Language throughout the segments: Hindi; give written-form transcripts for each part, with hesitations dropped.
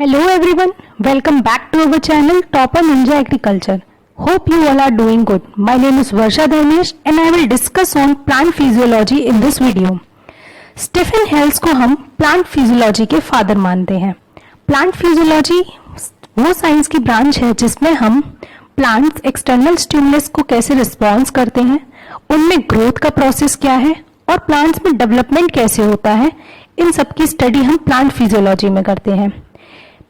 Hello everyone, welcome back to our channel Topper Ninja Agriculture. Hope you all are doing good. My name is Varsha Dharmesh and I will discuss on plant physiology in this video. Stephen Hales को हम प्लांट फिजियोलॉजी के फादर मानते हैं। प्लांट फिजियोलॉजी वो साइंस की ब्रांच है जिसमें हम प्लांट्स एक्सटर्नल स्टिमुलस को कैसे रिस्पॉन्स करते हैं, उनमें ग्रोथ का प्रोसेस क्या है और प्लांट्स में डेवलपमेंट कैसे होता है, इन सब की स्टडी हम प्लांट फिजियोलॉजी में करते हैं।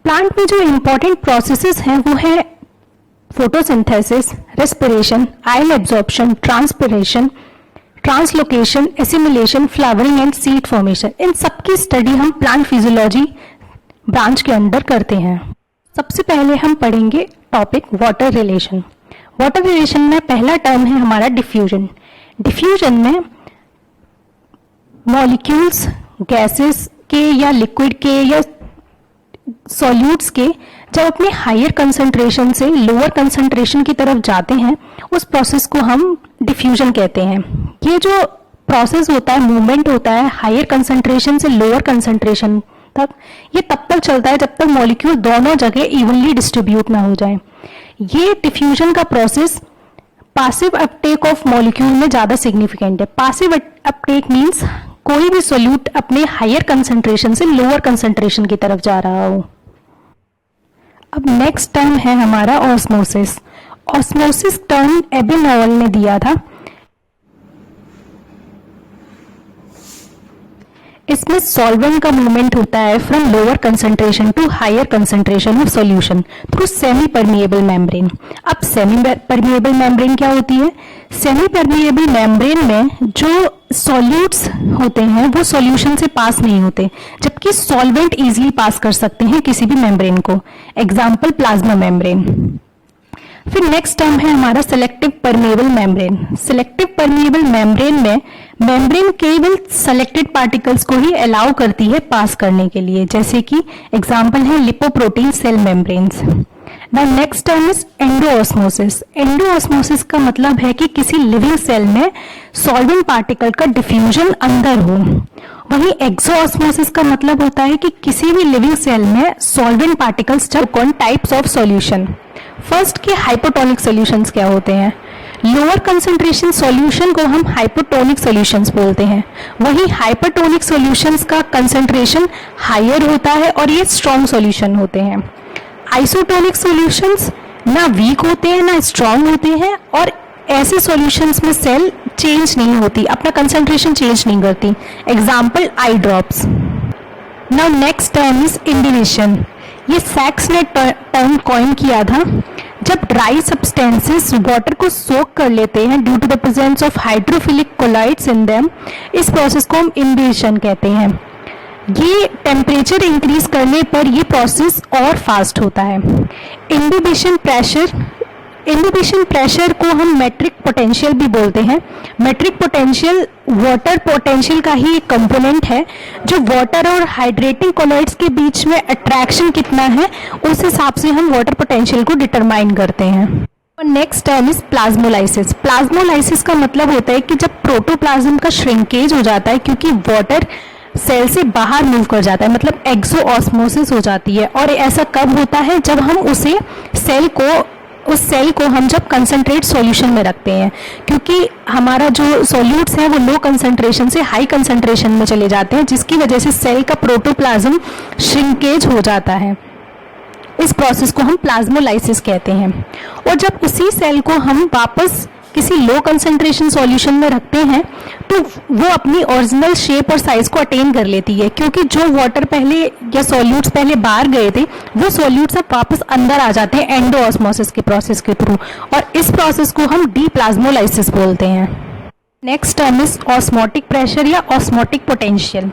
प्लांट में जो इम्पोर्टेंट प्रोसेसेस हैं वो है photosynthesis, respiration, ion absorption, transpiration, translocation, assimilation, flowering and seed formation. इन सब की स्टडी हम प्लांट फिजियोलॉजी ब्रांच के अंडर करते हैं। सबसे पहले हम पढ़ेंगे topic water relation. Water relation में पहला टर्म है हमारा डिफ्यूजन। डिफ्यूजन में मॉलिक्यूल्स गैसेस के या लिक्विड के या सॉल्यूट्स के जब अपने हायर कंसंट्रेशन से लोअर कंसंट्रेशन की तरफ जाते हैं, उस प्रोसेस को हम डिफ्यूजन कहते हैं। ये जो प्रोसेस होता है, मूवमेंट होता है हायर कंसंट्रेशन से लोअर कंसंट्रेशन तक, ये तब तक चलता है जब तक मॉलिक्यूल दोनों जगह इवनली डिस्ट्रीब्यूट ना हो जाए। ये डिफ्यूजन का process passive Uptake of molecule में ज्यादा सिग्निफिकेंट है। पासिव अपटेक मीन्स कोई भी सोल्यूट अपने हायर कंसंट्रेशन से लोअर कंसंट्रेशन की तरफ जा रहा हो। अब नेक्स्ट टर्म है हमारा ऑस्मोसिस। ऑस्मोसिस टर्म एबिनॉल ने दिया था। इसमें सॉल्वेंट का मूवमेंट होता है from lower concentration to higher concentration of solution through semi permeable membrane. अब सेमी परमिएबल मेम्ब्रेन क्या होती है? सेमी परमिएबल मेम्ब्रेन में जो सॉल्यूट्स होते हैं वो सॉल्यूशन से पास नहीं होते, जबकि सॉल्वेंट इजीली पास कर सकते हैं किसी भी मेम्ब्रेन को। Example plasma membrane. फिर नेक्स्ट टर्म है हमारा selective permeable membrane. Selective permeable membrane में मेम्ब्रेन केवल सेलेक्टेड पार्टिकल्स को ही अलाउ करती है पास करने के लिए, जैसे कि एग्जाम्पल है lipoprotein cell membranes. Now next term is endosmosis. Endosmosis का मतलब है कि किसी लिविंग सेल में सॉल्वेंट पार्टिकल का डिफ्यूजन अंदर हो। वहीं एक्सोऑस्मोसिस का मतलब होता है कि किसी भी लिविंग सेल में सॉल्वेंट पार्टिकल्स जब टाइप्स ऑफ सॉल्यूशन। फर्स्ट के हाइपोटोनिक सॉल्यूशंस क्या होते हैं? लोअर कंसंट्रेशन सॉल्यूशन को हम हाइपोटोनिक सॉल्यूशंस बोलते हैं। वहीं हाइपरटोनिक सॉल्यूशंस का कंसंट्रेशन हायर होता है और ये स्ट्रॉन्ग सॉल्यूशन होते हैं। आइसोटोनिक सॉल्यूशंस ना वीक होते हैं ना स्ट्रॉन्ग होते हैं, और ऐसे सॉल्यूशंस में सेल चेंज नहीं होती, अपना कंसंट्रेशन चेंज नहीं करती। Example eye drops. Now next term is imbibition. ये सैक्स ने टर्म कॉइन किया था। जब ड्राई सब्सटेंसेस वाटर को सोक कर लेते हैं due to the presence of hydrophilic colloids in them, इस प्रोसेस को हम इंडिनेशन कहते हैं। ये टेम्परेचर इंक्रीज करने पर ये प्रोसेस और फास्ट होता है। इंडिनेशन प्रेशर को हम मेट्रिक पोटेंशियल भी बोलते हैं। मेट्रिक पोटेंशियल वाटर पोटेंशियल का ही एक कंपोनेंट है, जो वाटर और हाइड्रेटिंग कोलॉइड्स के बीच में अट्रैक्शन कितना है उस हिसाब से हम वाटर पोटेंशियल को डिटरमाइन करते हैं। और next term is plasmolysis. Plasmolysis का मतलब होता है कि जब प्रोटोप्लाज्म का श्रिंकेज हो जाता है, क्योंकि वाटर सेल से बाहर मूव कर जाता है, मतलब एक्सोऑस्मोसिस हो जाती है। और ऐसा कब होता है? जब हम उस सेल को हम जब कंसंट्रेट सॉल्यूशन में रखते हैं, क्योंकि हमारा जो सॉल्यूट्स हैं वो लो कंसंट्रेशन से हाई कंसंट्रेशन में चले जाते हैं, जिसकी वजह से सेल का प्रोटोप्लाज्म श्रिंकेज हो जाता है। इस प्रोसेस को हम प्लाज्मोलाइसिस कहते हैं। और जब उसी सेल को हम वापस किसी लो कंसंट्रेशन सॉल्यूशन में रखते हैं तो वो अपनी ओरिजिनल शेप और साइज को अटेन कर लेती है, क्योंकि जो वाटर पहले या सॉल्यूट्स पहले बाहर गए थे वो सॉल्यूट्स अब वापस अंदर आ जाते हैं एंडोऑस्मोसिस के प्रोसेस के थ्रू, और इस प्रोसेस को हम डीप्लाज्मोलाइसिस बोलते हैं। Next term is osmotic pressure या ऑस्मोटिक पोटेंशियल।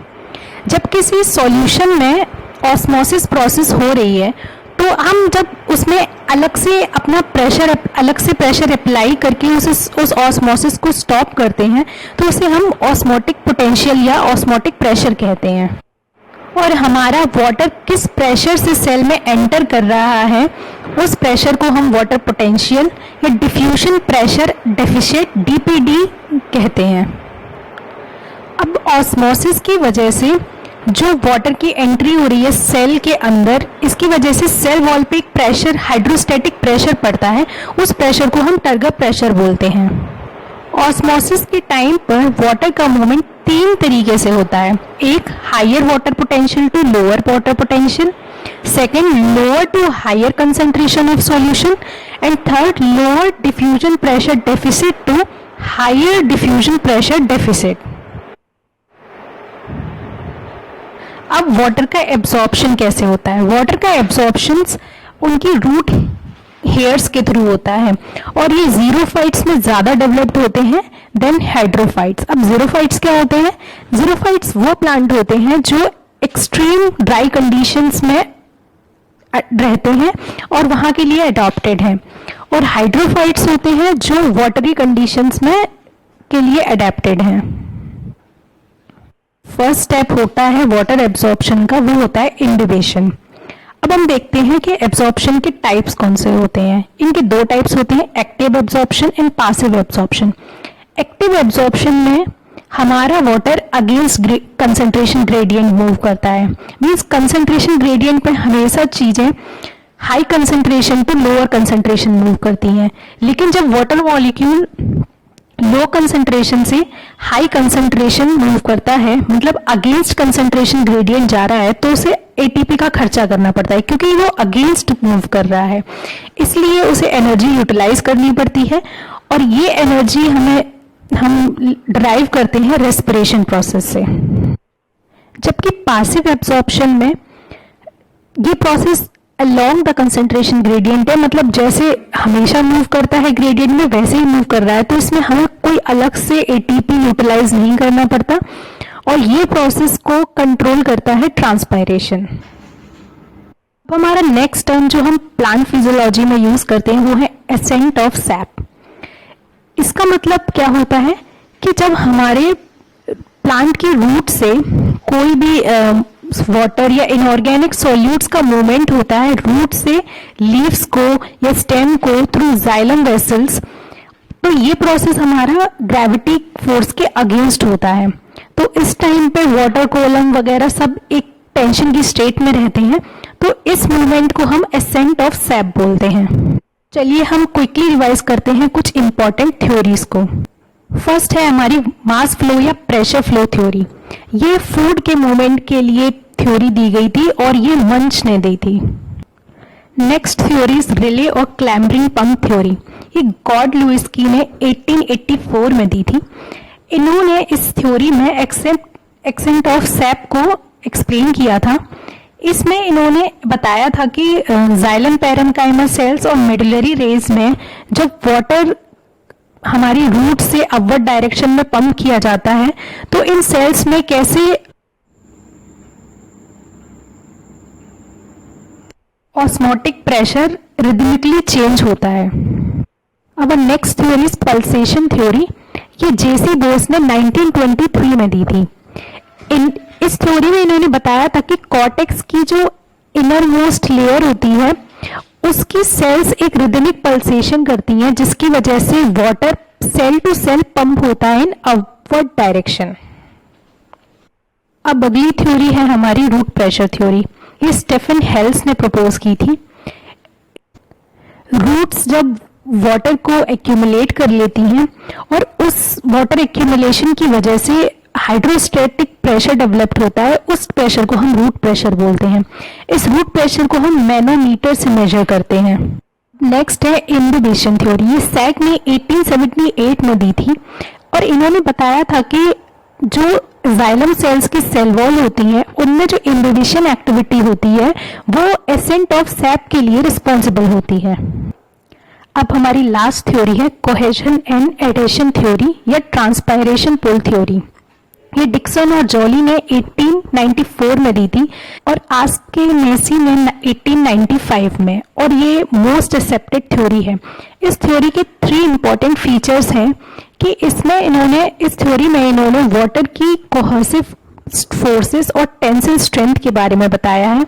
जब किसी सॉल्यूशन में ऑस्मोसिस प्रोसेस हो रही है तो हम जब उसमें अलग से प्रेशर अप्लाई करके उस ऑस्मोसिस को स्टॉप करते हैं तो उसे हम ऑस्मोटिक पोटेंशियल या ऑस्मोटिक प्रेशर कहते हैं। और हमारा वाटर किस प्रेशर से सेल में एंटर कर रहा है उस प्रेशर को हम वाटर पोटेंशियल या डिफ्यूजन प्रेशर डेफिशिएंट डीपीडी कहते हैं। अब ऑस्मोसिस की वजह से जो वाटर की एंट्री हो रही है सेल के अंदर, इसकी वजह से सेल वॉल पे एक प्रेशर, हाइड्रोस्टैटिक प्रेशर पड़ता है, उस प्रेशर को हम टर्गर प्रेशर बोलते हैं। ऑस्मोसिस के टाइम पर वाटर का मूवमेंट तीन तरीके से होता है। एक, higher water potential to lower water potential, second, lower to higher concentration of solution, and third, lower diffusion pressure deficit to higher diffusion pressure deficit. अब वाटर का एब्जॉर्प्शन कैसे होता है? वाटर का एब्जॉर्प्शन उनकी रूट हेयर्स के थ्रू होता है और ये जीरोफाइट्स में ज्यादा डेवलप्ड होते हैं देन हाइड्रोफाइट्स। अब जीरोफाइट्स क्या होते हैं? जीरोफाइट्स वो प्लांट होते हैं जो एक्सट्रीम ड्राई कंडीशंस में रहते हैं और वहां के लिए अडॉप्टेड हैं, और हाइड्रोफाइट्स होते हैं जो वाटरी कंडीशंस में के लिए अडेप्टेड हैं। फर्स्ट स्टेप होता है वाटर एब्जॉर्प्शन का, वो होता है इम्बिबेशन। अब हम देखते हैं कि एब्जॉर्प्शन के टाइप्स कौन से होते हैं। इनके दो टाइप्स होते हैं, active absorption and passive absorption. Active absorption में हमारा water against concentration gradient move करता है। मींस कंसंट्रेशन ग्रेडियंट पे हमेशा चीजें high concentration to lower concentration move करती हैं, लेकिन जब वाटर मॉलिक्यूल लो कंसंट्रेशन से हाई कंसंट्रेशन मूव करता है, मतलब अगेंस्ट कंसंट्रेशन ग्रेडियंट जा रहा है, तो उसे एटीपी का खर्चा करना पड़ता है क्योंकि वो अगेंस्ट मूव कर रहा है, इसलिए उसे एनर्जी यूटिलाइज करनी पड़ती है। और ये एनर्जी हम ड्राइव करते हैं रेस्पिरेशन प्रोसेस से। जबकि पैसिव एब्जॉर्प्शन में ये process along the concentration gradient है, मतलब जैसे हमेशा मूव करता है ग्रेडियंट में वैसे ही मूव कर रहा है, तो इसमें हमें कोई अलग से एटीपी यूटिलाइज नहीं करना पड़ता, और ये प्रोसेस को कंट्रोल करता है ट्रांसपायरेशन। अब हमारा नेक्स्ट टर्म जो हम प्लांट फिजियोलॉजी में यूज करते हैं वो है एसेंट ऑफ सैप। इसका मतलब क्या होता है कि जब हमारे प्लांट के रूट से कोई भी वाटर या इनऑर्गेनिक सॉल्यूट्स का मूवमेंट होता है रूट से लीव्स को या स्टेम को थ्रू जाइलम वेसल्स, तो ये प्रोसेस हमारा ग्रेविटी फोर्स के अगेंस्ट होता है। तो इस टाइम पे वाटर कॉलम वगैरह सब एक टेंशन की स्टेट में रहते हैं, तो इस मूवमेंट को हम एसेंट ऑफ सैप बोलते हैं। चलिए हम क्विकली रिवाइज करते हैं कुछ इंपॉर्टेंट थ्योरीज को। फर्स्ट है हमारी मास फ्लो या प्रेशर फ्लो थ्योरी। ये फूड के मूवमेंट के लिए थ्योरी दी गई थी और ये मंच ने दी थी। नेक्स्ट थ्योरी रिले और क्लैम्बरिंग पंप थ्योरी। ये गॉड लुइस्की ने 1884 में दी थी। इन्होंने इस थ्योरी में एक्सेंट ऑफ सैप को एक्सप्लेन किया था। इसमें इन्होंने बताया था कि जाइलम पैरेन्काइमा सेल्स और मेडुलरी रेज में जब वाटर हमारी रूट से अपवर्ड डायरेक्शन में पंप किया जाता है तो इन सेल्स में कैसे ऑस्मोटिक प्रेशर रिदमिकली चेंज होता है। अब नेक्स्ट थ्योरी पल्सेशन थ्योरी। ये जेसी बोस ने 1923 में दी थी। इस थ्योरी में इन्होंने बताया था कि कॉर्टेक्स की जो इनर मोस्ट लेयर होती है उसकी सेल्स एक रिदमिक पल्सेशन करती हैं, जिसकी वजह से water cell to cell pump होता है इन अपवर्ड डायरेक्शन। अब अगली थ्योरी है हमारी रूट प्रेशर थ्योरी। ये स्टेफन हेल्स ने प्रपोज की थी। रूट्स जब वाटर को एक्यूमुलेट कर लेती हैं और उस वाटर एक्यूमुलेशन की वजह से हाइड्रोस्टैटिक प्रेशर डेवलप्ड होता है, उस प्रेशर को हम रूट प्रेशर बोलते हैं। इस रूट प्रेशर को हम मैनोमीटर से मेजर करते हैं। नेक्स्ट है इम्बिबेशन थ्योरी। ये सैक ने 1878 में दी थी और इन्होंने बताया था कि जो जाइलम सेल्स की सेल वॉल होती है उनमें जो इम्बिबेशन एक्टिविटी होती है वो एसेंट ऑफ सैप के लिए रिस्पॉन्सिबल होती है। अब हमारी लास्ट थ्योरी है कोहेजन एंड एडेशन थ्योरी या ट्रांसपायरेशन पुल थ्योरी। ये डिक्सन और जॉली ने 1894 में दी थी और आस्के मेसी ने 1895 में, और ये मोस्ट एक्सेप्टेड थ्योरी है। इस थ्योरी के 3 इंपॉर्टेंट फीचर्स हैं कि इस थ्योरी में इन्होंने वाटर की कोहेसिव फोर्सेस और टेंसिल स्ट्रेंथ के बारे में बताया है,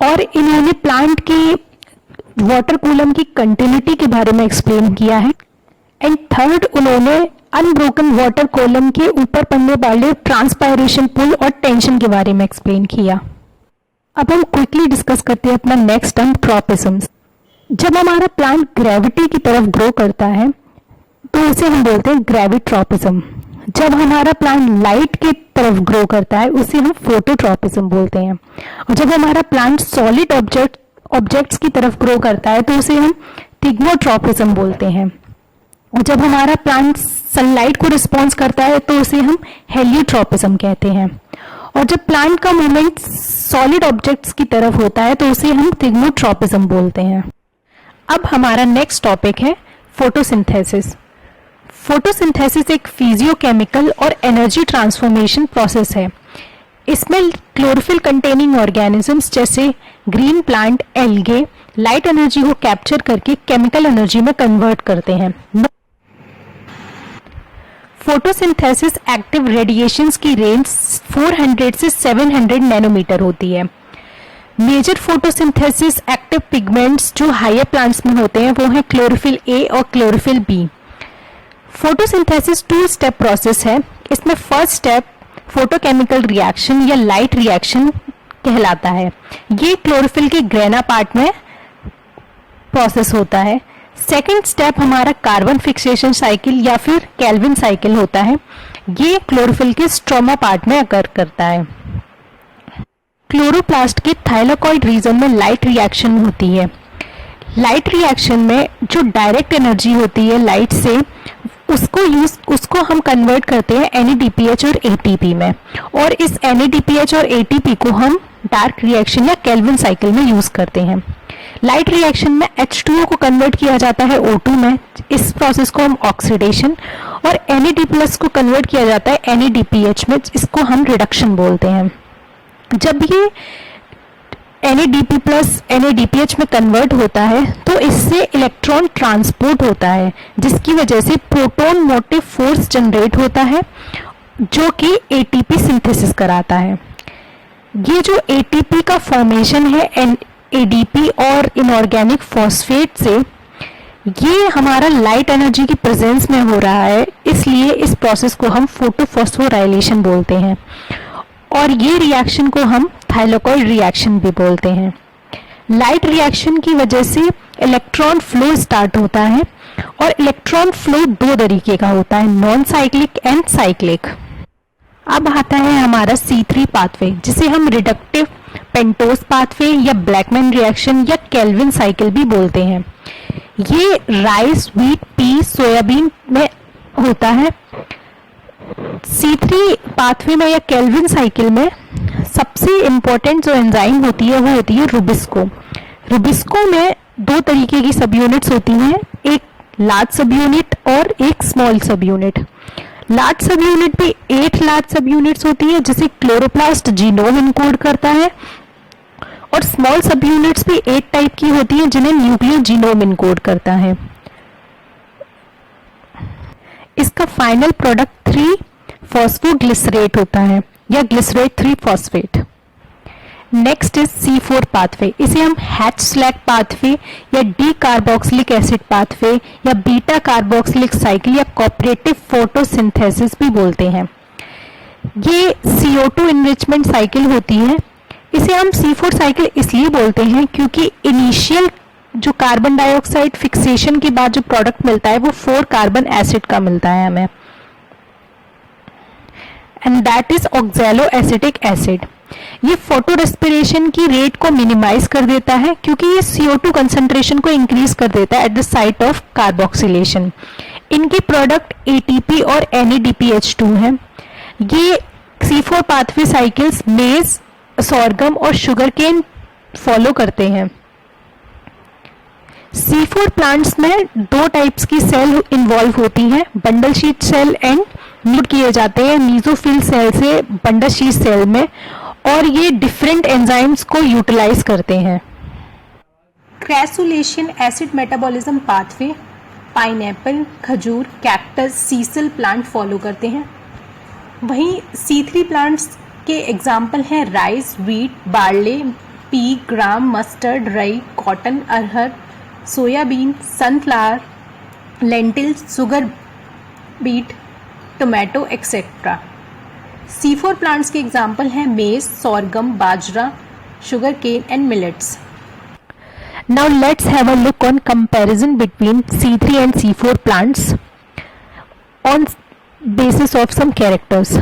और इन्होंने प्लांट की वाटर कूलम की कंटिन्यूटी के बारे में एक्सप्लेन किया है। एंड थर्ड, उन्होंने अनब्रोकन वाटर कॉलम के ऊपर पड़ने वाले ट्रांसपायरेशन पुल और टेंशन के बारे में एक्सप्लेन किया। अब हम क्विकली डिस्कस करते हैं अपना नेक्स्ट टर्म ट्रॉपिज्म्स। जब हमारा प्लांट ग्रेविटी की तरफ ग्रो करता है तो उसे हम बोलते हैं ग्रेविट्रॉपिज्म। जब हमारा प्लांट लाइट की तरफ ग्रो करता है उसे हम फोटोट्रॉपिज्म बोलते हैं। और जब हमारा प्लांट सॉलिड ऑब्जेक्ट्स की तरफ ग्रो करता है तो उसे हम थिग्मोट्रॉपिज्म बोलते हैं। और जब हमारा प्लांट सनलाइट को रिस्पॉन्स करता है तो उसे हम हेलियोट्रॉपिज्म कहते हैं। और जब प्लांट का मूवमेंट सॉलिड ऑब्जेक्ट्स की तरफ होता है तो उसे हम थिग्मोट्रॉपिज्म बोलते हैं। अब हमारा नेक्स्ट टॉपिक है फोटोसिंथेसिस। फोटोसिंथेसिस एक फिजियोकेमिकल और एनर्जी ट्रांसफॉर्मेशन प्रोसेस है। इसमें क्लोरोफिल कंटेनिंग ऑर्गेनिजम्स जैसे green plant, algae light energy को कैप्चर करके केमिकल एनर्जी में कन्वर्ट करते हैं। फोटोसिंथेसिस एक्टिव रेडिएशंस की रेंज 400 से 700 नैनोमीटर होती है। मेजर फोटोसिंथेसिस एक्टिव पिगमेंट्स जो हायर प्लांट्स में होते हैं वो हैं क्लोरोफिल ए और chlorophyll B. Photosynthesis 2 step process है। इसमें फर्स्ट स्टेप फोटोकेमिकल रिएक्शन या लाइट रिएक्शन कहलाता है। ये क्लोरोफिल के ग्रेना पार्ट में प्रोसेस होता है। सेकंड स्टेप हमारा कार्बन फिक्सेशन साइकिल या फिर केल्विन साइकिल होता है। ये क्लोरोफिल के स्ट्रोमा पार्ट में अकर करता है। क्लोरोप्लास्ट के थाइलाकॉइड रीजन में लाइट रिएक्शन होती है। लाइट रिएक्शन में जो डायरेक्ट एनर्जी होती है लाइट से उसको हम कन्वर्ट करते हैं NADPH और ATP में। और इस NADPH और ATP को हम डार्क रिएक्शन या केल्विन साइकिल में यूज करते हैं। लाइट रिएक्शन में H2O को कन्वर्ट किया जाता है O2 में। इस प्रोसेस को हम ऑक्सीडेशन, और NAD+ को कन्वर्ट किया जाता है NADPH में। इसको हम रिडक्शन बोलते हैं। जब ये NADP+ NADPH में कन्वर्ट होता है तो इससे इलेक्ट्रॉन ट्रांसपोर्ट होता है, जिसकी वजह से प्रोटॉन मोटिव फोर्स जनरेट होता है जो कि ATP सिंथेसिस कराता है। ये जो ATP का फॉर्मेशन है ADP और इनऑर्गेनिक फॉस्फेट से, ये हमारा लाइट एनर्जी की प्रेजेंस में हो रहा है, इसलिए इस प्रोसेस को हम फोटोफॉस्फोराइलेशन बोलते हैं। और ये रिएक्शन को हम थाइलाकॉइड रिएक्शन भी बोलते हैं। लाइट रिएक्शन की वजह से इलेक्ट्रॉन फ्लो स्टार्ट होता है, और इलेक्ट्रॉन फ्लो 2 तरीके का होता है, नॉन साइक्लिक एंड साइक्लिक। अब आता है हमारा C3 पाथवे, जिसे हम रिडक्टिव पेंटोज पाथवे या ब्लैकमैन रिएक्शन या केल्विन साइकिल भी बोलते हैं। ये राइस, व्हीट, पी, सोयाबीन में होता है। C3 पाथवे में या केल्विन साइकिल में सबसे इम्पोर्टेंट जो एंजाइम होती है वो होती है रुबिस्को। रुबिस्को में 2 तरीके की सब यूनिट्स होती हैं, एक लार्ज सब यूनिट और एक स्मॉल सब यूनिट। लार्ज सब यूनिट भी 8 लार्ज सब यूनिट्स होती है जिसे क्लोरोप्लास्ट जीनोम इनकोड करता है, और स्मॉल सब यूनिट्स भी 8 टाइप की होती हैं जिन्हें न्यूक्लियो जीनोम इनकोड करता है। इसका फाइनल प्रोडक्ट 3-फॉस्फोग्लिसरेट होता है या glycerate three phosphate. Next is C4 pathway. इसे हम हैच स्लैग पाथवे या डी कार्बोक्सिलिक एसिड पाथवे या बीटा कार्बोक्सिलिक साइकिल या कोऑपरेटिव फोटोसिंथेसिस भी बोलते हैं। ये CO2 इनरिचमेंट साइकिल होती है। इसे हम C4 साइकिल इसलिए बोलते हैं क्योंकि इनिशियल जो कार्बन डाइऑक्साइड फिक्सेशन के बाद जो प्रोडक्ट मिलता है वो 4 कार्बन एसिड का मिलता है हमें, and that is oxalo acetic acid. ये फोटो रेस्पिरेशन की रेट को मिनिमाइज कर देता है क्योंकि ये CO2 कंसंट्रेशन को इंक्रीज कर देता है at the site of carboxylation. इनके प्रोडक्ट ATP और NADPH2 हैं। ये C4 पाथवे साइकिल्स मेज, सोरगम और शुगर केन फॉलो करते हैं। C4 प्लांट्स में 2 टाइप्स की सेल इन्वॉल्व होती हैं, बंडल शीट सेल एंड म्यूट किए जाते हैं मीजोफिल सेल से बंडल शीट सेल में, और ये डिफरेंट एंजाइम्स को यूटिलाइज करते हैं। Crassulacean acid metabolism pathway pineapple, खजूर, कैक्टस, सीसल प्लांट फॉलो करते हैं। वहीं C3 प्लांट्स के एग्जाम्पल हैं rice, wheat, barley, pea, gram, mustard, rye, cotton, अरहर, soybean, sunflower, lentil, sugar beet, tomato etcetera. C4 plants के एग्जाम्पल हैं maize, sorghum, bajra, sugar cane and millets. Now let's have a look on comparison between C3 and C4 plants on basis of some characters.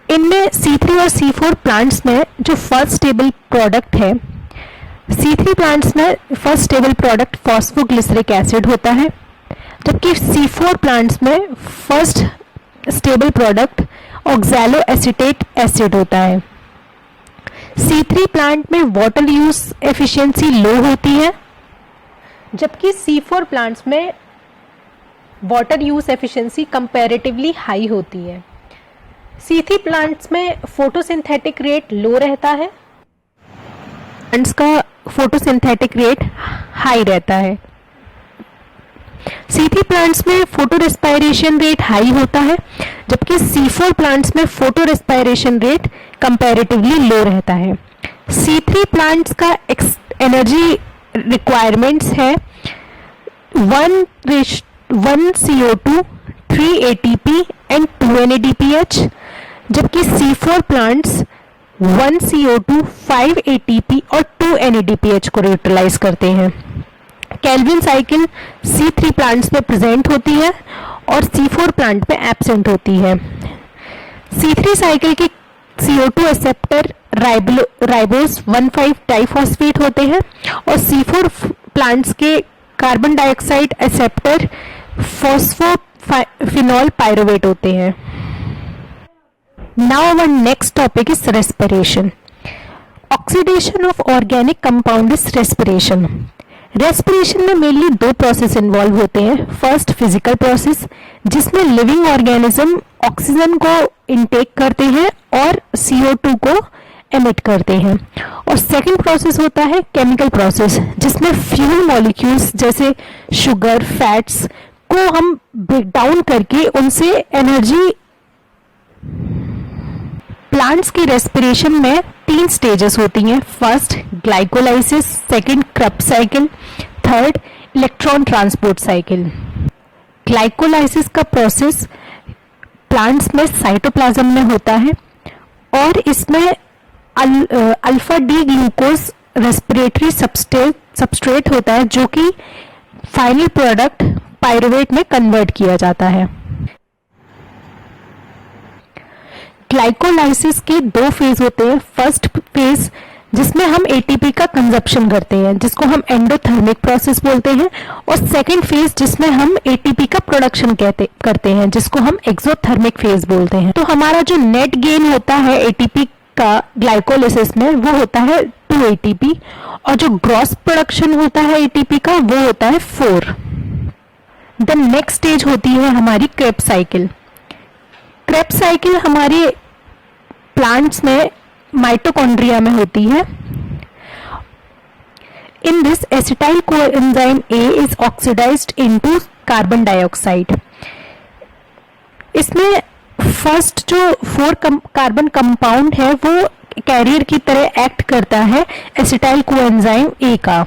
इनमें C3 और C4 प्लांट्स में जो फर्स्ट स्टेबल प्रोडक्ट है, C3 प्लांट्स में first stable product phosphoglyceric acid होता है, जबकि C4 प्लांट्स में first stable product oxalo acetate acid होता है। C3 प्लांट में वाटर यूज एफिशिएंसी लो होती है, जबकि C4 प्लांट्स में water use efficiency comparatively high होती है। C3 प्लांट्स में फोटोसिंथेटिक रेट लो रहता है, प्लांट्स का फोटोसिंथेटिक रेट हाई रहता है। C3 प्लांट्स में फोटो रेस्पायरेशन रेट हाई होता है, जबकि C4 प्लांट्स में फोटो रेस्पायरेशन रेट कंपैरेटिवली लो रहता है। C3 प्लांट्स का एनर्जी रिक्वायरमेंट्स है 1 CO2, 3 ATP एंड 2 NADPH, जबकि C4 प्लांट्स 1 CO2, 5 ATP और 2 NADPH को यूटिलाइज करते हैं। केल्विन साइकिल C3 प्लांट्स में प्रेजेंट होती है और C4 प्लांट में एब्सेंट होती है। C3 साइकिल के CO2 एक्सेप्टर राइबोस 1,5 डाइफॉस्फेट होते हैं और C4 प्लांट्स के carbon dioxide acceptor phosphoenol pyruvate होते हैं। Now our next topic is respiration. Oxidation of organic compound is respiration. Respiration में मेनली दो प्रोसेस इन्वॉल्व होते हैं। फर्स्ट फिजिकल प्रोसेस, जिसमें लिविंग ऑर्गेनिज्म ऑक्सीजन को इनटेक करते हैं और CO2 को एमिट करते हैं, और सेकंड प्रोसेस होता है केमिकल प्रोसेस, जिसमें फ्यूल मॉलिक्यूल्स जैसे शुगर, फैट्स को हम ब्रेक डाउन करके उनसे एनर्जी। प्लांट्स की रेस्पिरेशन में 3 स्टेजेस होती हैं। First glycolysis, second Krebs cycle, third electron transport cycle. Glycolysis का प्रोसेस प्लांट्स में साइटोप्लाज्म में होता है और इसमें alpha D glucose respiratory substrate होता है, जो कि फाइनल प्रोडक्ट पायरुवेट में कन्वर्ट किया जाता है। ग्लाइकोलाइसिस के 2 फेज होते हैं। फर्स्ट फेज जिसमें हम ATP का कंजप्शन करते हैं, जिसको हम एंडोथर्मिक प्रोसेस बोलते हैं, और सेकंड फेज जिसमें हम ATP का प्रोडक्शन करते हैं, जिसको हम एक्सोथर्मिक फेज बोलते हैं। तो हमारा जो नेट गेन होता है ATP का ग्लाइकोलाइसिस में, वो होता है 2 ATP, और जो ग्रॉस प्रोडक्शन होता है ATP का, वो होता है 4। द नेक्स्ट स्टेज होती है हमारी क्रेब्स साइकिल। क्रेब्स साइकिल हमारे प्लांट्स में माइटोकॉन्ड्रिया में होती है। In this acetyl coenzyme A is oxidised into carbon dioxide. इसमें फर्स्ट जो 4 कार्बन कंपाउंड है वो कैरियर की तरह एक्ट करता है एसिटाइल कोएंजाइम A का,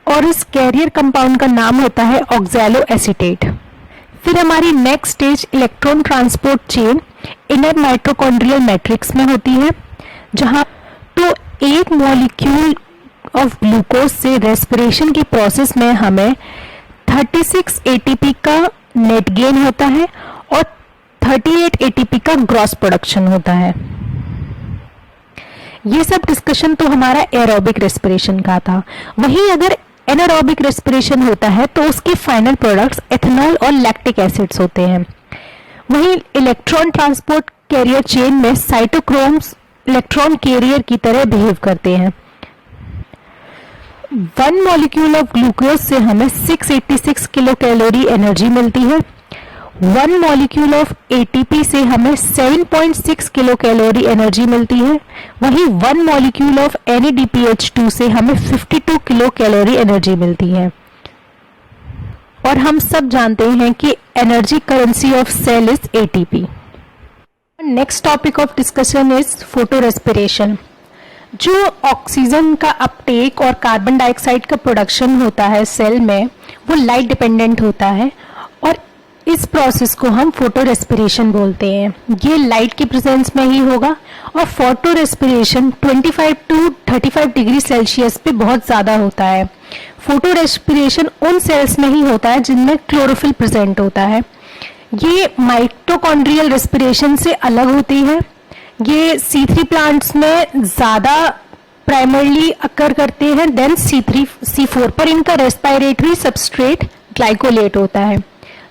और इस कैरियर कंपाउंड का नाम होता है ऑक्सैलो एसीटेट। फिर हमारी next stage electron transport chain inner mitochondrial matrix में होती है, जहां तो एक मॉलिक्यूल ऑफ ग्लूकोज से रेस्पिरेशन की प्रोसेस में हमें 36 ATP का नेट गेन होता है और 38 ATP का ग्रॉस प्रोडक्शन होता है। ये सब डिस्कशन तो हमारा एरोबिक रेस्पिरेशन का था। वहीं अगर एनारोबिक रेस्पिरेशन होता है तो उसके फाइनल प्रोडक्ट्स एथेनॉल और लैक्टिक एसिड्स होते हैं। वहीं इलेक्ट्रॉन ट्रांसपोर्ट कैरियर चेन में साइटोक्रोम्स इलेक्ट्रॉन कैरियर की तरह बिहेव करते हैं। 1 मॉलिक्यूल ऑफ ग्लूकोज से हमें 686 किलो कैलोरी एनर्जी मिलती है। 1 मॉलिक्यूल ऑफ ATP से हमें 7.6 किलो कैलोरी एनर्जी मिलती है। वहीं 1 मॉलिक्यूल ऑफ NADPH2 से हमें 52 किलो कैलोरी एनर्जी मिलती है। और हम सब जानते हैं कि energy currency of cell is ATP। Next topic of discussion is photo respiration. जो ऑक्सीजन का अपटेक और कार्बन डाइऑक्साइड का प्रोडक्शन होता है सेल में, वो लाइट डिपेंडेंट होता है, और इस प्रोसेस को हम फोटो रेस्पिरेशन बोलते हैं। ये लाइट के प्रेजेंस में ही होगा और photo respiration 25 to 35 degree Celsius पे बहुत ज़्यादा होता है। फोटो रेस्पिरेशन उन सेल्स में ही होता है जिनमें क्लोरोफिल प्रेजेंट होता है। ये माइटोकॉन्ड्रियल रेस्पिरेशन से अलग होती है। ये C3 प्लांट्स में ज़्यादा प्राइमरली अकर करते हैं देन C3 C4 पर इनका रेस्पिरेटरी सबस्ट्रेट ग्लाइकोलेट होता है।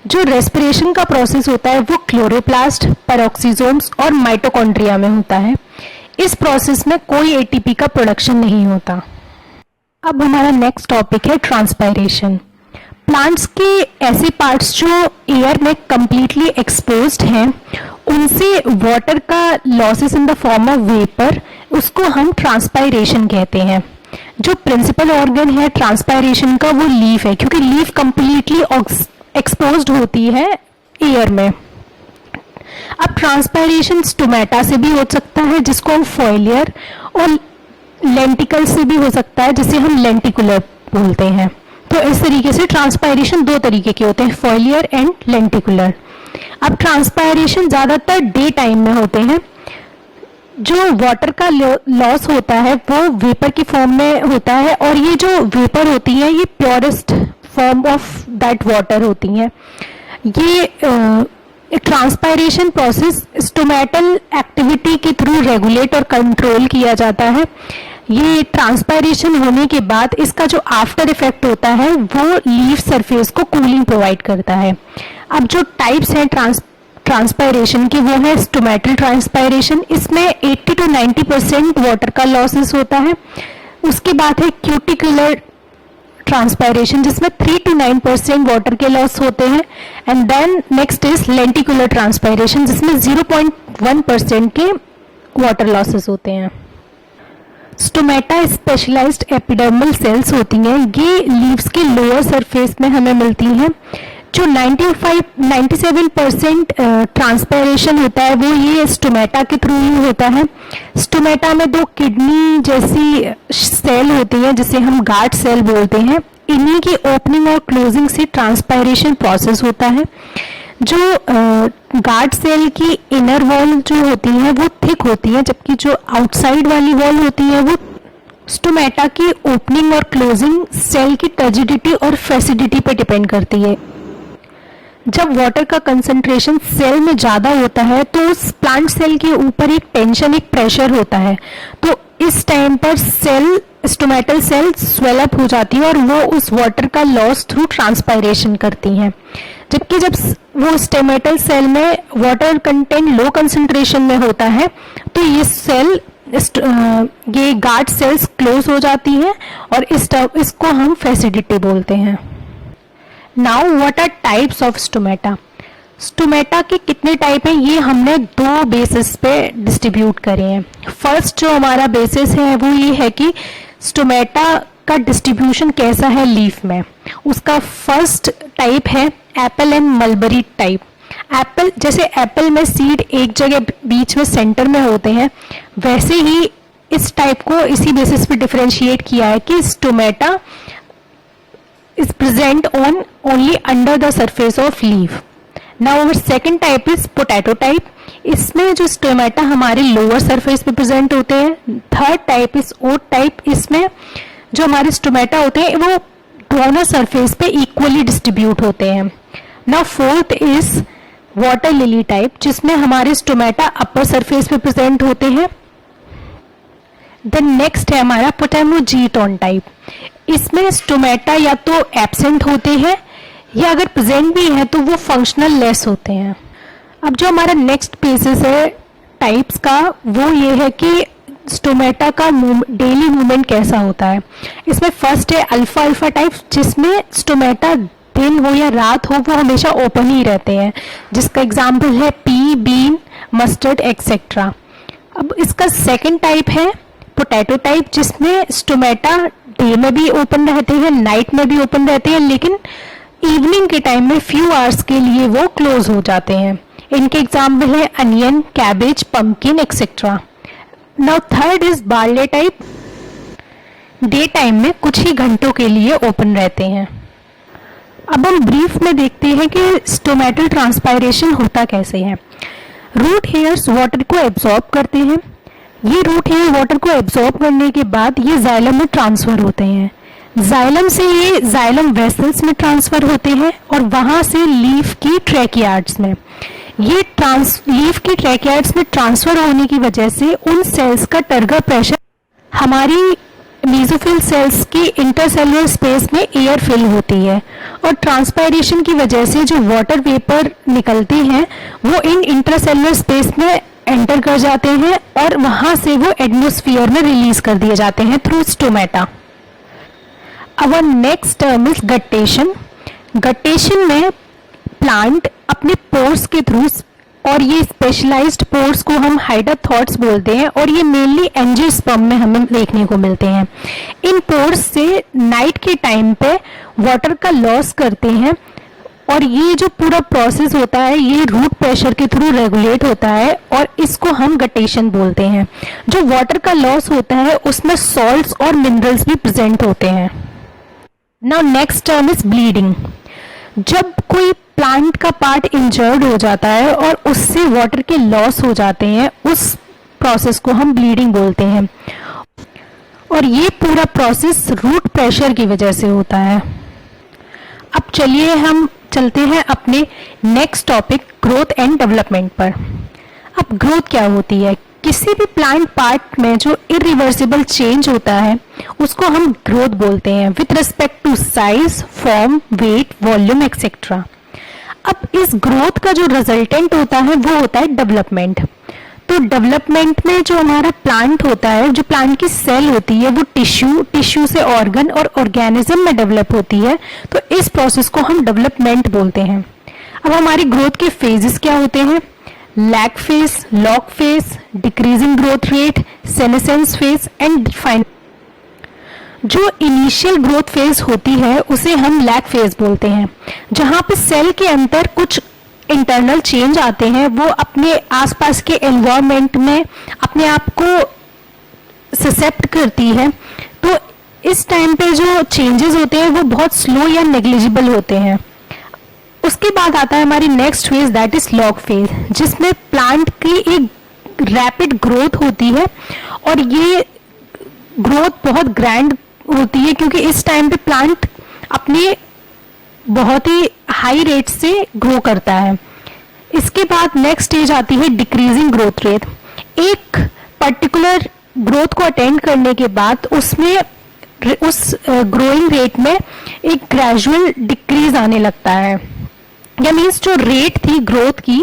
जो रेस्पिरेशन का प्रोसेस होता है वो क्लोरोप्लास्ट, पैरोक्सीसोम्स और माइटोकॉन्ड्रिया में होता है। इस प्रोसेस में कोई एटीपी का प्रोडक्शन नहीं होता। अब हमारा नेक्स्ट टॉपिक है ट्रांसपायरेशन। प्लांट्स के ऐसे पार्ट्स जो एयर में कंप्लीटली एक्सपोज्ड हैं उनसे वाटर का losses in the form of vapour, उसको हम ट्रांसपायरेशन कहते हैं। जो प्रिंसिपल ऑर्गन है ट्रांसपायरेशन का वो लीफ है, क्योंकि लीफ कंप्लीटली एक्सपोज्ड होती है एयर में। अब ट्रांसपायरेशन स्टोमेटा से भी हो सकता है जिसको हम फोलियर, और लेंटिकल से भी हो सकता है जिसे हम लेंटिकुलर बोलते हैं। तो इस तरीके से ट्रांसपायरेशन दो तरीके के होते हैं, फोलियर एंड लेंटिकुलर। अब ट्रांसपायरेशन ज़्यादातर डे टाइम में होते हैं। जो वाटर का लॉस होता है वो वेपर की फॉर्म में होता है, और ये जो वेपर होती है ये purest form of that water होती हैं। ये ट्रांसपायरेशन प्रोसेस स्टोमेटल एक्टिविटी के थ्रू रेगुलेट और कंट्रोल किया जाता है। ये ट्रांसपायरेशन होने के बाद इसका जो आफ्टर इफेक्ट होता है वो लीफ सरफेस को कूलिंग प्रोवाइड करता है। अब जो टाइप्स हैं ट्रांसपायरेशन की वो है स्टोमेटल ट्रांसपायरेशन। इसमें 80 to 90% वाटर का लॉसेस होता है। उसके बाद है क्यूटिकुलर ट्रांसपायरेशन जिसमें 3 to 9% वाटर के लॉस होते हैं। And then next is lenticular transpiration जिसमें 0.1% के वाटर लॉसेस होते हैं। स्टोमेटा स्पेशलाइज्ड एपिडर्मल सेल्स होती हैं। ये लीव्स के लोअर सरफेस में हमें मिलती हैं। जो 97% ट्रांसपायरेशन होता है वो ये स्टोमेटा के थ्रू ही होता है। स्टोमेटा में दो किडनी जैसी सेल होती है जिसे हम गार्ड सेल बोलते हैं। इन्हीं की ओपनिंग और क्लोजिंग से ट्रांसपायरेशन प्रोसेस होता है। जो गार्ड सेल की इनर वॉल जो होती है वो थिक होती है, जबकि जो आउटसाइड वाली वॉल होती है वो स्टोमेटा की ओपनिंग और क्लोजिंग सेल की टर्जिडिटी और फ्लैसिडिटी पर डिपेंड करती है। जब वाटर का कंसंट्रेशन सेल में ज़्यादा होता है तो उस प्लांट सेल के ऊपर एक टेंशन, एक प्रेशर होता है, तो इस टाइम पर cell stomatal cell swell up हो जाती है और वो उस वाटर का लॉस थ्रू ट्रांसपायरेशन करती हैं। जबकि जब वो स्टोमेटल सेल में वाटर कंटेंट लो कंसंट्रेशन में होता है तो ये सेल ये गार्ड सेल्स क्लोज हो जाती हैं और इसको हम फ्लैसिडिटी बोलते हैं। Now what are types of stomata. Stomata के कितने टाइप हैं ये हमने दो बेसिस पे डिस्ट्रीब्यूट करे हैं। फर्स्ट जो हमारा बेसिस है वो ये है कि स्टोमेटा का डिस्ट्रीब्यूशन कैसा है लीफ में। उसका फर्स्ट टाइप है Apple and mulberry type. Apple जैसे एप्पल में सीड एक जगह बीच में सेंटर में होते हैं, वैसे ही इस टाइप को इसी बेसिस पे डिफरेंशिएट किया है कि stomata is present on only under the surface of leaf. Now our second type is potato type. इसमें जो स्टोमेटा हमारे लोअर सरफेस पे प्रेजेंट होते हैं। Third type is oat type. इसमें जो हमारे स्टोमेटा होते हैं वो दोनों सरफेस पे इक्वली डिस्ट्रीब्यूट होते हैं। Now fourth is water lily type जिसमें हमारे स्टोमेटा अपर सरफेस पे प्रेजेंट होते हैं। देन नेक्स्ट है हमारा पोटामोजीटोन टाइप। इसमें स्टोमेटा या तो एब्सेंट होते हैं या अगर प्रेजेंट भी है तो वो फंक्शनल लेस होते हैं। अब जो हमारा नेक्स्ट बेसिस है टाइप्स का वो ये है कि स्टोमेटा का डेली मूवमेंट कैसा होता है। इसमें फर्स्ट है अल्फा अल्फा टाइप जिसमें स्टोमेटा दिन हो या रात हो वो हमेशा ओपन ही रहते हैं, जिसका एग्जाम्पल है पी, बीन, मस्टर्ड एक्सेट्रा। अब इसका सेकेंड टाइप है पोटैटो टाइप जिसमें स्टोमेटा डे में भी ओपन रहते हैं, नाइट में भी ओपन रहते हैं, लेकिन इवनिंग के टाइम में फ्यू आवर्स के लिए वो क्लोज हो जाते हैं। इनके एग्जाम्पल है onion, cabbage, pumpkin etcetera. Now third is barley type. Day time में कुछ ही घंटों के लिए ओपन रहते हैं। अब हम ब्रीफ में देखते हैं कि स्टोमेटल ट्रांसपायरेशन होता कैसे है। रूट हेयर्स वाटर को एब्जॉर्ब करते हैं। ये रूट हेयर वाटर को एब्जॉर्ब करने के बाद ये जाइलम में ट्रांसफर होते हैं। जाइलम से ये जाइलम वेसल्स में ट्रांसफर होते हैं और वहां से लीफ की ट्रैकियार्ड्स में। ये लीफ की ट्रैकियार्ड्स में ट्रांसफर होने की वजह से उन सेल्स का टर्गर प्रेशर हमारी मेसोफिल सेल्स की इंटरसेलुलर स्पेस में एयर फिल होती है और ट्रांसपायरेशन की वजह से जो वाटर वेपर निकलते हैं वो इन इंटरसेलुलर स्पेस में एंटर कर जाते हैं और वहां से वो एटमॉस्फेयर में रिलीज कर दिए जाते हैं through stomata. Our next term is guttation. Guttation में प्लांट अपने पोर्स के थ्रू, और ये स्पेशलाइज्ड पोर्स को हम हाइडाथॉट्स बोलते हैं और ये मेनली एंजियोस्पर्म में हमें देखने को मिलते हैं। इन पोर्स से नाइट के टाइम पे वाटर का लॉस करते हैं और ये जो पूरा प्रोसेस होता है ये रूट प्रेशर के थ्रू रेगुलेट होता है और इसको हम गटेशन बोलते हैं। जो वाटर का लॉस होता है उसमें सॉल्ट्स और मिनरल्स भी प्रेजेंट होते हैं। Now next term is bleeding. जब कोई प्लांट का पार्ट इंजर्ड हो जाता है और उससे वाटर के लॉस हो जाते हैं, उस प्रोसेस को हम ब्लीडिंग बोलते हैं और ये पूरा प्रोसेस रूट प्रेशर की वजह से होता है। अब चलिए हम चलते हैं अपने next topic growth and development पर। अब ग्रोथ क्या होती है? किसी भी प्लांट पार्ट में जो इरिवर्सिबल चेंज होता है उसको हम ग्रोथ बोलते हैं with respect to size, form, weight, volume etcetera. अब इस ग्रोथ का जो रिजल्टेंट होता है वो होता है डेवलपमेंट। तो डेवलपमेंट में जो हमारा प्लांट होता है, जो प्लांट की सेल होती है वो टिश्यू से ऑर्गन और ऑर्गेनिज्म में डेवलप होती है, तो इस प्रोसेस को हम डेवलपमेंट बोलते हैं। अब हमारी ग्रोथ के फेजेस क्या होते हैं? Lag phase, log phase, decreasing growth rate, senescence phase and define. जो इनिशियल ग्रोथ फेज होती है उसे हम लैग फेज बोलते हैं, जहां पे सेल के अंदर कुछ इंटरनल चेंज आते हैं, वो अपने आसपास के एनवायरनमेंट में अपने आप को ससेप्ट करती है। तो इस टाइम पे जो चेंजेस होते हैं वो बहुत स्लो या नेग्लिजिबल होते हैं। उसके बाद आता है हमारी next phase, that is log phase, जिसमें प्लांट की एक रैपिड ग्रोथ होती है और ये ग्रोथ बहुत ग्रैंड होती है क्योंकि इस टाइम पे प्लांट अपने बहुत ही हाई रेट से ग्रो करता है। इसके बाद नेक्स्ट स्टेज आती है डिक्रीजिंग ग्रोथ रेट। एक पर्टिकुलर ग्रोथ को अटेंड करने के बाद उसमें उस ग्रोइंग रेट में एक ग्रेजुअल डिक्रीज आने लगता है, या मीन्स जो रेट थी ग्रोथ की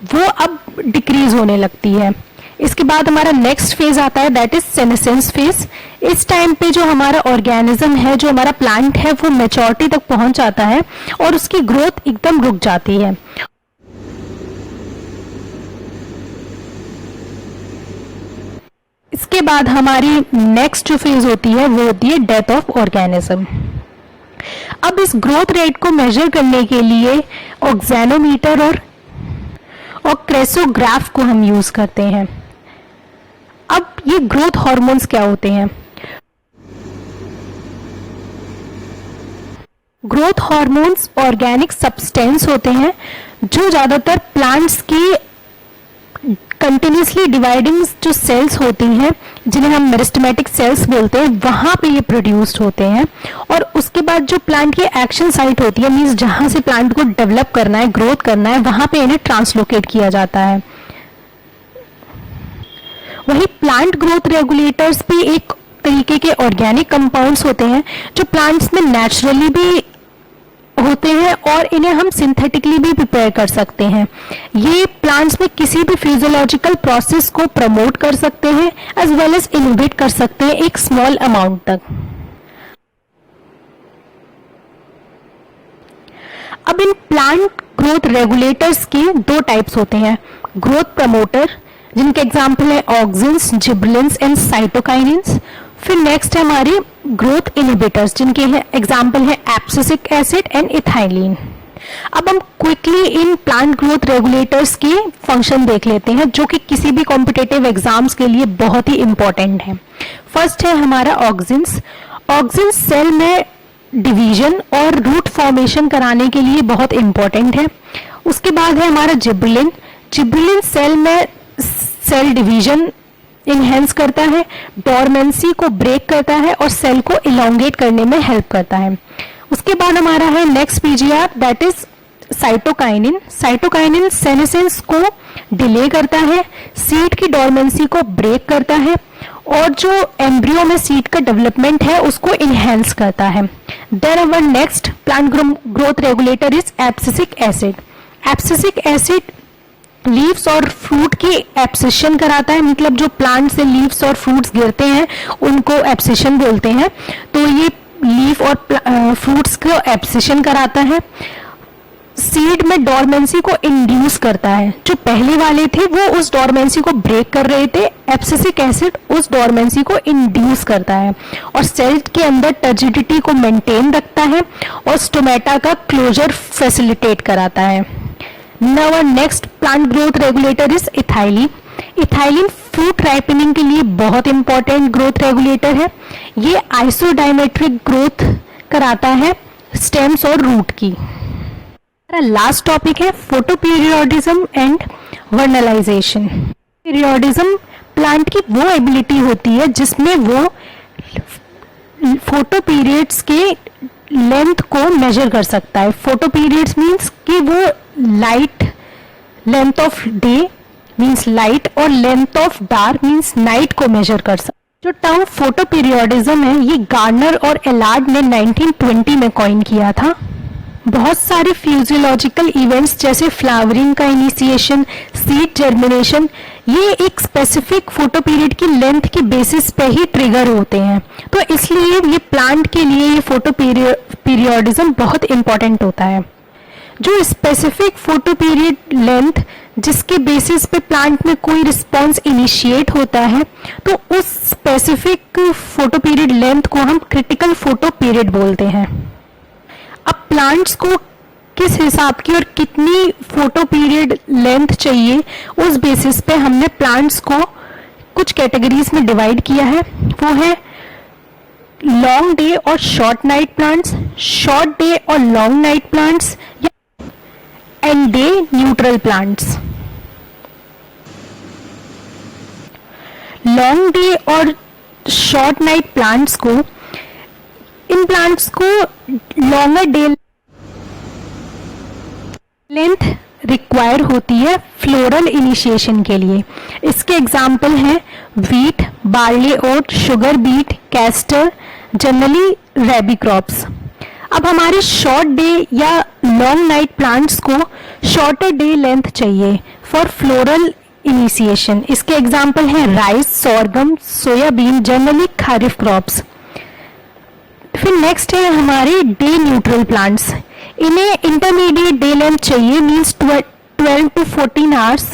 वो अब डिक्रीज होने लगती है। इसके बाद हमारा नेक्स्ट फेज आता है, दैट इज सेनेसेंस फेज। इस टाइम पे जो हमारा ऑर्गेनिज्म है, जो हमारा प्लांट है, वो मैच्योरिटी तक पहुंच जाता है और उसकी ग्रोथ एकदम रुक जाती है। इसके बाद हमारी नेक्स्ट जो फेज होती है वो होती है डेथ ऑफ ऑर्गेनिज्म। अब इस ग्रोथ रेट को मेजर करने के लिए ऑक्सैनोमीटर और क्रेसोग्राफ को हम यूज करते हैं। अब ये ग्रोथ हार्मोन्स क्या होते हैं? ग्रोथ हार्मोन्स ऑर्गेनिक सब्सटेंस होते हैं जो ज्यादातर प्लांट्स की कंटिन्यूसली डिवाइडिंग जो सेल्स होती हैं, जिन्हें हम मेरिस्टेमेटिक सेल्स बोलते हैं, वहां पे ये प्रोड्यूस्ड होते हैं। और उसके बाद जो प्लांट की एक्शन साइट होती है, मींस जहां से प्लांट को डेवलप करना है, ग्रोथ करना है, वहां पे इन्हें ट्रांसलोकेट किया जाता है। वही प्लांट ग्रोथ रेगुलेटर्स भी एक तरीके के ऑर्गेनिक कंपाउंड्स होते हैं जो प्लांट्स में नेचुरली भी होते हैं और इन्हें हम सिंथेटिकली भी प्रिपेयर कर सकते हैं। ये प्लांट्स में किसी भी फिजियोलॉजिकल प्रोसेस को प्रमोट कर सकते हैं एज वेल एज इनहिबिट कर सकते हैं एक स्मॉल अमाउंट तक। अब इन प्लांट ग्रोथ रेगुलेटर्स के दो टाइप्स होते हैं, ग्रोथ प्रमोटर जिनके एग्जाम्पल है ऑक्सिन्स, जिबरेलिन्स एंड साइटोकाइनिन्स। फिर नेक्स्ट है हमारे ग्रोथ इनहिबिटर्स जिनके एग्जाम्पल है एब्सिसिक एसिड एंड इथाइलिन। अब हम quickly in plant growth regulators के फंक्शन देख लेते हैं जो कि किसी भी कॉम्पिटिटिव एग्जाम्स के लिए बहुत ही इंपॉर्टेंट है। फर्स्ट है हमारा ऑक्सिन्स। ऑक्सिन्स सेल में डिवीजन और रूट फॉर्मेशन कराने के लिए बहुत इंपॉर्टेंट है। उसके बाद है हमारा जिबरेलिन। जिबरेलिन सेल में सेल डिवीजन इनहेंस करता है, डोरमेंसी को ब्रेक करता है और सेल को इलोंगेट करने में हेल्प करता है। उसके बाद हमारा है next PGR, that is cytokinin. Cytokinin senescence को डिले करता है, सीड की डोरमेंसी को ब्रेक करता है और जो एम्ब्रियो में सीड का डेवलपमेंट है उसको इनहेंस करता है। Then our next plant growth regulator is abscisic acid. Abscisic acid leaves और फ्रूट की एब्सिशन कराता है, मतलब जो प्लांट से लीव्स और फ्रूट्स गिरते हैं उनको एब्सिशन बोलते हैं। तो ये लीफ और फ्रूट्स को एब्सिशन कराता है। सीड में डोरमेंसी को इंड्यूस करता है, जो पहले वाले थे वो उस डोरमेंसी को ब्रेक कर रहे थे, एब्सिसिक एसिड उस डोरमेंसी को इंड्यूस करता है और सेल के अंदर टर्जिडिटी को मेंटेन रखता है और स्टोमेटा का क्लोजर फैसिलिटेट कराता है। Now our next plant growth regulator is ethylene. Ethylene fruit ripening के लिए बहुत इंपॉर्टेंट ग्रोथ रेगुलेटर है। ये आइसोडायमेट्रिक ग्रोथ कराता है स्टेम्स और रूट की। लास्ट टॉपिक है photoperiodism and vernalisation. Periodism plant की वो एबिलिटी होती है जिसमें वो फोटो पीरियड्स के लेंथ को मेजर कर सकता है। फोटो पीरियड्स मीन्स कि वो light, length of day means light और length of dark means night को मेजर कर सकता है। जो टर्म फोटो पीरियोडिज्म है ये गार्नर और एलार्ड ने 1920 में कॉइन किया था। बहुत सारे फिजियोलॉजिकल इवेंट्स जैसे फ्लावरिंग का इनिशिएशन, सीड जर्मिनेशन, ये एक स्पेसिफिक फोटो पीरियड की लेंथ के बेसिस पे ही ट्रिगर होते हैं। तो इसलिए ये प्लांट के लिए ये फोटो पीरियोडिज्म बहुत इंपॉर्टेंट होता है। जो स्पेसिफिक फोटो पीरियड लेंथ जिसके बेसिस पे प्लांट में कोई रिस्पॉन्स इनिशिएट होता है, तो उस स्पेसिफिक फोटो पीरियड लेंथ को हम क्रिटिकल फोटो पीरियड बोलते हैं। अब प्लांट्स को किस हिसाब की और कितनी फोटो पीरियड लेंथ चाहिए, उस बेसिस पे हमने प्लांट्स को कुछ कैटेगरीज में डिवाइड किया है। वो है लॉन्ग डे और short night plants, short day और long night plants, and day neutral plants. Long day और शॉर्ट नाइट प्लांट्स को, इन प्लांट्स को लॉन्गर डे लेंथ रिक्वायर होती है फ्लोरल इनिशिएशन के लिए। इसके एग्जाम्पल हैं wheat, barley oat, sugar beet, castor, generally rabi crops. अब हमारे शॉर्ट डे या लॉन्ग नाइट प्लांट्स को शॉर्टर डे लेंथ चाहिए फॉर फ्लोरल इनिशिएशन। इसके एग्जाम्पल हैं rice, sorghum, soybean, generally kharif crops. फिर नेक्स्ट है हमारे डे न्यूट्रल प्लांट्स। इन्हें इंटरमीडिएट डे लेंथ चाहिए, means 12 to 14 hours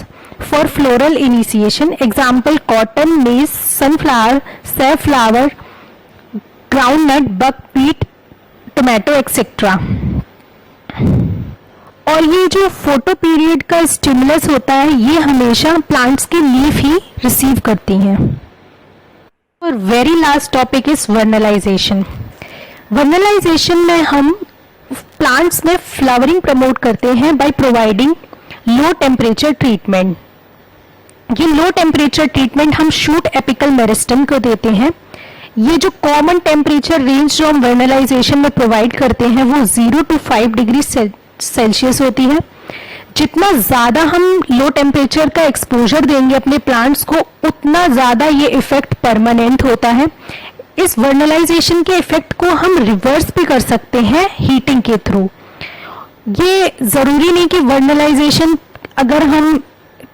for floral initiation. Example cotton, maize, sunflower, safflower, groundnut, buckwheat, tomato etcetera. और ये जो फोटो पीरियड का स्टिमुलस होता है ये हमेशा प्लांट्स की लीफ ही रिसीव करती हैं। और very last topic is vernalization. Vernalization में हम प्लांट्स में फ्लावरिंग प्रमोट करते हैं by providing low temperature treatment. ये लो टेम्परेचर ट्रीटमेंट हम शूट एपिकल मेरिस्टम को देते हैं। ये जो कॉमन टेम्परेचर रेंज जो हम वर्नलाइजेशन में प्रोवाइड करते हैं वो 0 to 5 डिग्री सेल्सियस होती है। जितना ज़्यादा हम लो टेम्परेचर का एक्सपोजर देंगे अपने प्लांट्स को, उतना ज़्यादा ये इफेक्ट परमानेंट होता है। इस वर्नलाइजेशन के इफेक्ट को हम रिवर्स भी कर सकते हैं हीटिंग के थ्रू। ये ज़रूरी नहीं कि वर्नलाइजेशन अगर हम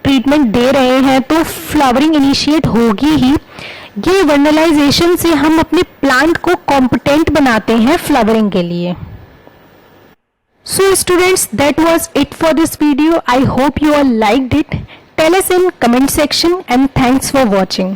ट्रीटमेंट दे रहे हैं तो फ्लावरिंग इनिशिएट होगी ही। ये वर्नलाइजेशन से हम अपने प्लांट को कॉम्पिटेंट बनाते हैं फ्लावरिंग के लिए। So students, that was it for this video. I hope you all liked it. Tell us in comment section and thanks for watching.